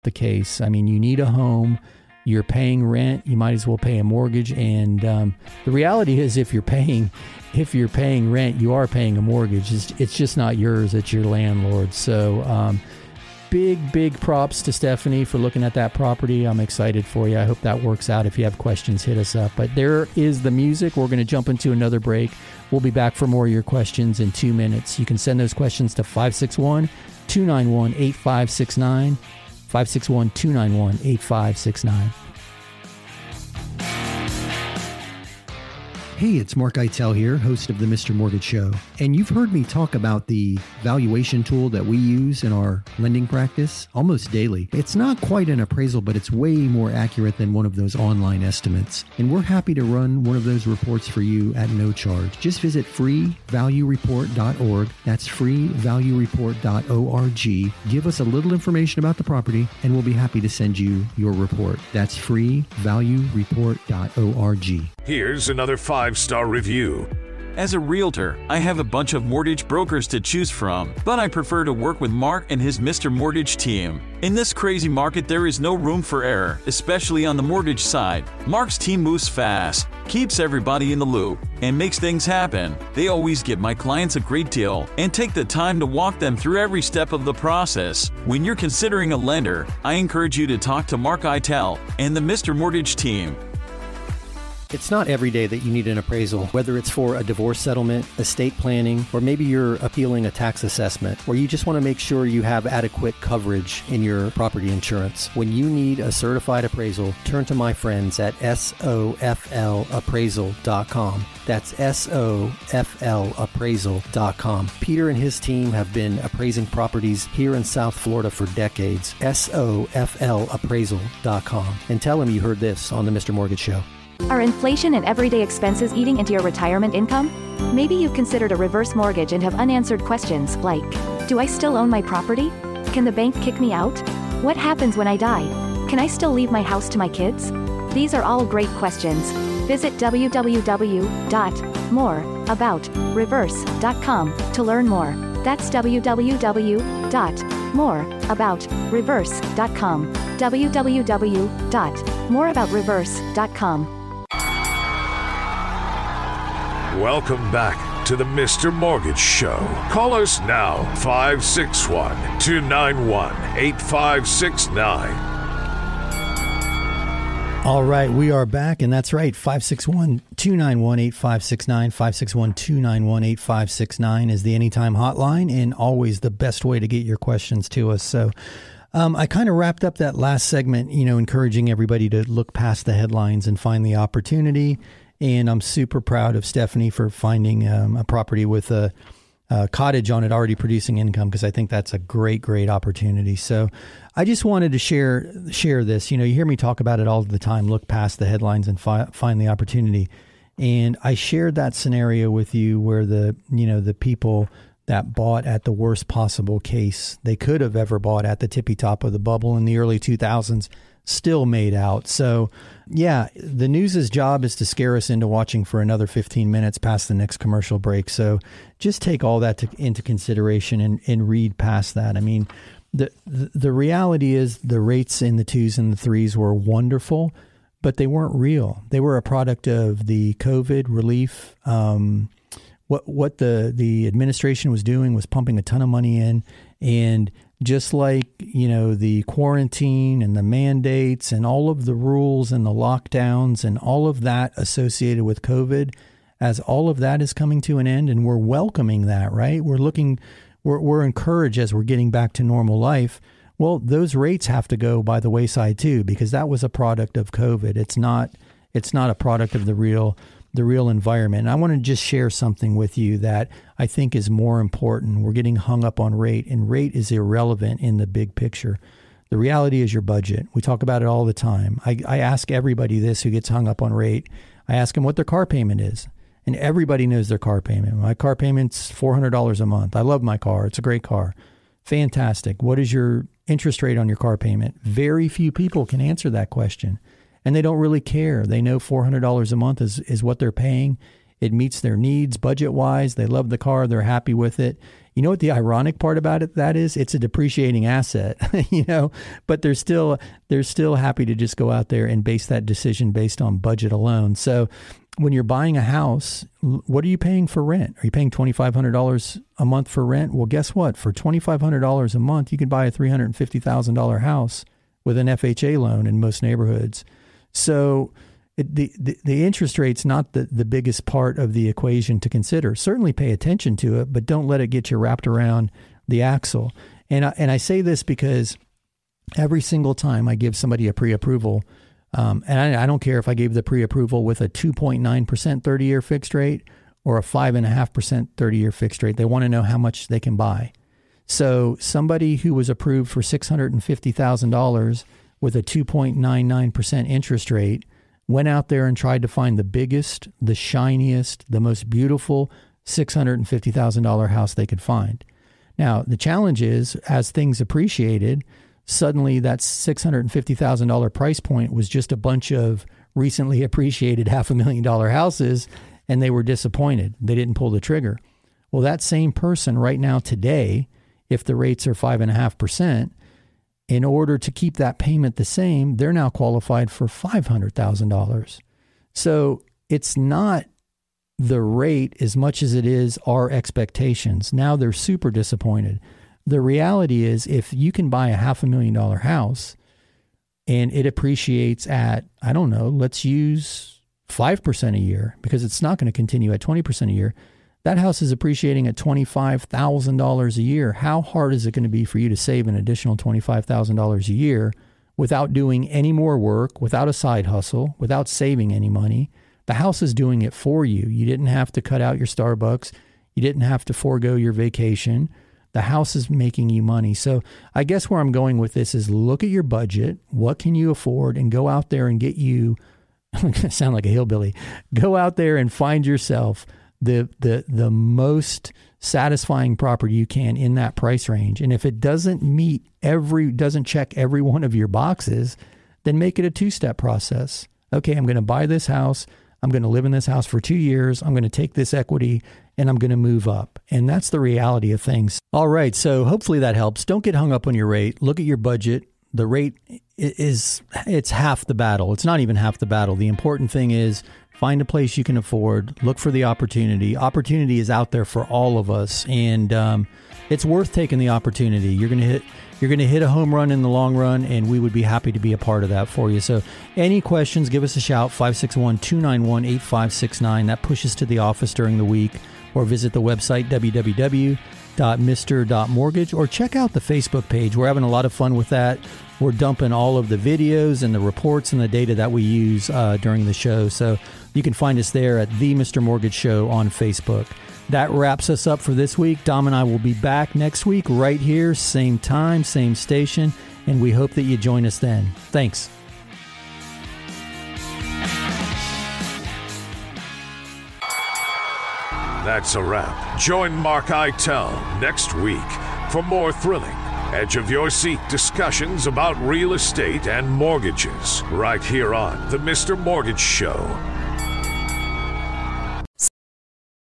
the case. I mean, you need a home. You're paying rent. You might as well pay a mortgage. And the reality is, if you're paying rent, you are paying a mortgage. It's just not yours. It's your landlord. So big props to Stephanie for looking at that property. I'm excited for you. I hope that works out. If you have questions, hit us up. But there is the music. We're going to jump into another break. We'll be back for more of your questions in 2 minutes. You can send those questions to 561-291-8569. 561-291-8569. Hey, it's Mark Eitel here, host of the Mr. Mortgage Show. And you've heard me talk about the valuation tool that we use in our lending practice almost daily. It's not quite an appraisal, but it's way more accurate than one of those online estimates. And we're happy to run one of those reports for you at no charge. Just visit freevaluereport.org. That's freevaluereport.org. Give us a little information about the property, and we'll be happy to send you your report. That's freevaluereport.org. Here's another 5-star review. As a realtor, I have a bunch of mortgage brokers to choose from, but I prefer to work with Mark and his Mr. Mortgage team. In this crazy market, there is no room for error, especially on the mortgage side. Mark's team moves fast, keeps everybody in the loop, and makes things happen. They always give my clients a great deal and take the time to walk them through every step of the process. When you're considering a lender, I encourage you to talk to Mark Eitel and the Mr. Mortgage team. It's not every day that you need an appraisal, whether it's for a divorce settlement, estate planning, or maybe you're appealing a tax assessment, or you just want to make sure you have adequate coverage in your property insurance. When you need a certified appraisal, turn to my friends at SOFLappraisal.com. That's SOFLappraisal.com. Peter and his team have been appraising properties here in South Florida for decades. SOFLappraisal.com. And tell them you heard this on the Mr. Mortgage Show. Are inflation and everyday expenses eating into your retirement income? Maybe you've considered a reverse mortgage and have unanswered questions like, do I still own my property? Can the bank kick me out? What happens when I die? Can I still leave my house to my kids? These are all great questions. Visit www.moreaboutreverse.com to learn more. That's www.moreaboutreverse.com. www.moreaboutreverse.com. Welcome back to the Mr. Mortgage Show. Call us now, 561-291-8569. All right, we are back, and that's right, 561-291-8569, 561-291-8569 is the Anytime hotline, and always the best way to get your questions to us. So I kind of wrapped up that last segment, encouraging everybody to look past the headlines and find the opportunity. And I'm super proud of Stephanie for finding a property with a cottage on it already producing income, because I think that's a great opportunity. So I just wanted to share this. You hear me talk about it all the time, look past the headlines and find the opportunity. And I shared that scenario with you where the people that bought at the worst possible case they could have ever bought at the tippy top of the bubble in the early 2000s still made out. So yeah, the news's job is to scare us into watching for another 15 minutes past the next commercial break. So just take all that into consideration and read past that. I mean, the reality is the rates in the 2s and the 3s were wonderful, but they weren't real. They were a product of the COVID relief. What the administration was doing was pumping a ton of money in, and just like, the quarantine and the mandates and all of the rules and the lockdowns and all of that associated with COVID, as all of that is coming to an end, and we're welcoming that, right? We're encouraged as we're getting back to normal life. Well, those rates have to go by the wayside too, because that was a product of COVID. It's not a product of the real environment. And I want to just share something with you that I think is more important. We're getting hung up on rate, and rate is irrelevant in the big picture. The reality is your budget. We talk about it all the time. I ask everybody this who gets hung up on rate. I ask them what their car payment is. And everybody knows their car payment. My car payment's $400 a month. I love my car. It's a great car. Fantastic. What is your interest rate on your car payment? Very few people can answer that question. And they don't really care. They know $400 a month is what they're paying. It meets their needs budget-wise. They love the car. They're happy with it. You know what the ironic part about it that is? It's a depreciating asset, but they're still happy to just go out there and base that decision based on budget alone. So when you're buying a house, what are you paying for rent? Are you paying $2,500 a month for rent? Well, guess what? For $2,500 a month, you could buy a $350,000 house with an FHA loan in most neighborhoods. So the interest rate's not the biggest part of the equation to consider. Certainly pay attention to it, but don't let it get you wrapped around the axle. And I say this because every single time I give somebody a pre-approval, and I don't care if I gave the pre-approval with a 2.9% 30-year fixed rate or a 5.5% 30-year fixed rate, they want to know how much they can buy. So somebody who was approved for $650,000 with a 2.99% interest rate went out there and tried to find the biggest, the shiniest, the most beautiful $650,000 house they could find. Now, the challenge is, as things appreciated, suddenly that $650,000 price point was just a bunch of recently appreciated $500,000 houses, and they were disappointed. They didn't pull the trigger. Well, that same person right now today, if the rates are 5.5%, in order to keep that payment the same, they're now qualified for $500,000. So it's not the rate as much as it is our expectations. Now they're super disappointed. The reality is, if you can buy a $500,000 house and it appreciates at, I don't know, let's use 5% a year, because it's not going to continue at 20% a year. That house is appreciating at $25,000 a year. How hard is it going to be for you to save an additional $25,000 a year without doing any more work, without a side hustle, without saving any money? The house is doing it for you. You didn't have to cut out your Starbucks. You didn't have to forego your vacation. The house is making you money. So I guess where I'm going with this is, look at your budget. What can you afford? And go out there and get you, I'm going to sound like a hillbilly, go out there and find yourself the most satisfying property you can in that price range. And if it doesn't check every one of your boxes, then make it a two-step process. Okay, I'm going to buy this house. I'm going to live in this house for 2 years. I'm going to take this equity and I'm going to move up. And that's the reality of things. All right. So hopefully that helps. Don't get hung up on your rate. Look at your budget. The rate it's half the battle. It's not even half the battle. The important thing is, find a place you can afford. Look for the opportunity. Opportunity is out there for all of us, and it's worth taking the opportunity. You're going to hit a home run in the long run, and we would be happy to be a part of that for you. So, any questions? Give us a shout. 561-291-8569. That pushes to the office during the week, or visit the website www.mr.mortgage, or check out the Facebook page. We're having a lot of fun with that. We're dumping all of the videos and the reports and the data that we use during the show. So you can find us there at The Mr. Mortgage Show on Facebook. That wraps us up for this week. Dom and I will be back next week right here, same time, same station, and we hope that you join us then. Thanks. That's a wrap. Join Mark Eitel next week for more thrilling, edge-of-your-seat discussions about real estate and mortgages right here on The Mr. Mortgage Show.